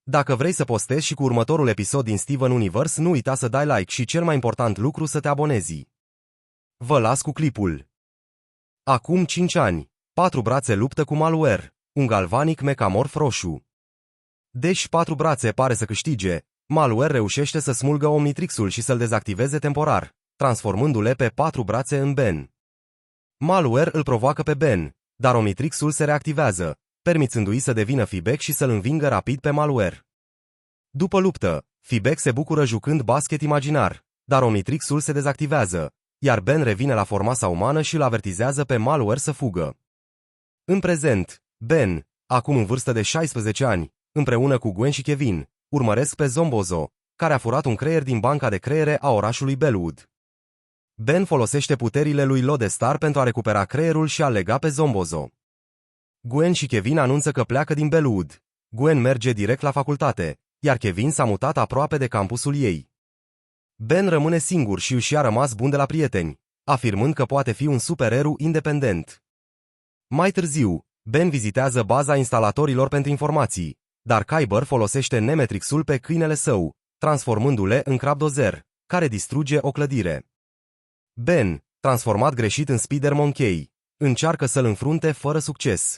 Dacă vrei să postezi și cu următorul episod din Steven Universe, nu uita să dai like și cel mai important lucru să te abonezi. Vă las cu clipul. Acum 5 ani, 4 brațe luptă cu Malware, un galvanic mecamorf roșu. Deși 4 brațe pare să câștige, Malware reușește să smulgă Omnitrix-ul și să-l dezactiveze temporar, transformându-le pe 4 brațe în Ben. Malware îl provoacă pe Ben, dar Omnitrix-ul se reactivează, permițându-i să devină Feedback și să-l învingă rapid pe Malware. După luptă, Feedback se bucură jucând basket imaginar, dar Omnitrix-ul se dezactivează, iar Ben revine la forma sa umană și îl avertizează pe Malware să fugă. În prezent, Ben, acum în vârstă de 16 ani, împreună cu Gwen și Kevin, urmăresc pe Zombozo, care a furat un creier din banca de creiere a orașului Bellwood. Ben folosește puterile lui Lodestar pentru a recupera creierul și a lega pe Zombozo. Gwen și Kevin anunță că pleacă din Bellwood. Gwen merge direct la facultate, iar Kevin s-a mutat aproape de campusul ei. Ben rămâne singur și își a rămas bun de la prieteni, afirmând că poate fi un supererou independent. Mai târziu, Ben vizitează baza instalatorilor pentru informații, dar Kyber folosește Nemetrix-ul pe câinele său, transformându-le în Crabdozer, care distruge o clădire. Ben, transformat greșit în Spider-Monkey, încearcă să-l înfrunte fără succes.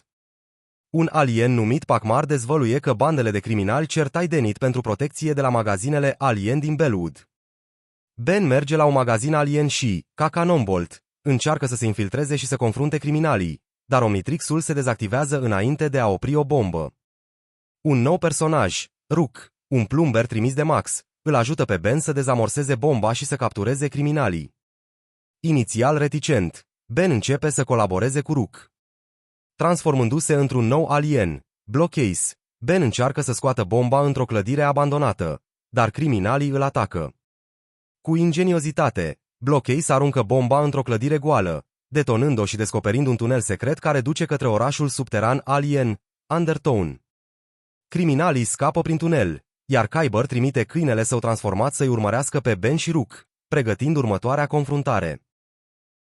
Un alien numit Pacmar dezvăluie că bandele de criminali cer Taidenit pentru protecție de la magazinele Alien din Bellwood. Ben merge la un magazin Alien și, ca Cannonbolt, încearcă să se infiltreze și să confrunte criminalii, dar Omnitrix-ul se dezactivează înainte de a opri o bombă. Un nou personaj, Rook, un plumber trimis de Max, îl ajută pe Ben să dezamorseze bomba și să captureze criminalii. Inițial reticent, Ben începe să colaboreze cu Rook. Transformându-se într-un nou alien, Blockcase, Ben încearcă să scoată bomba într-o clădire abandonată, dar criminalii îl atacă. Cu ingeniozitate, Blockcase aruncă bomba într-o clădire goală, detonând-o și descoperind un tunel secret care duce către orașul subteran alien, Undertown. Criminalii scapă prin tunel, iar Kyber trimite câinele său transformat să-i urmărească pe Ben și Rook, pregătind următoarea confruntare.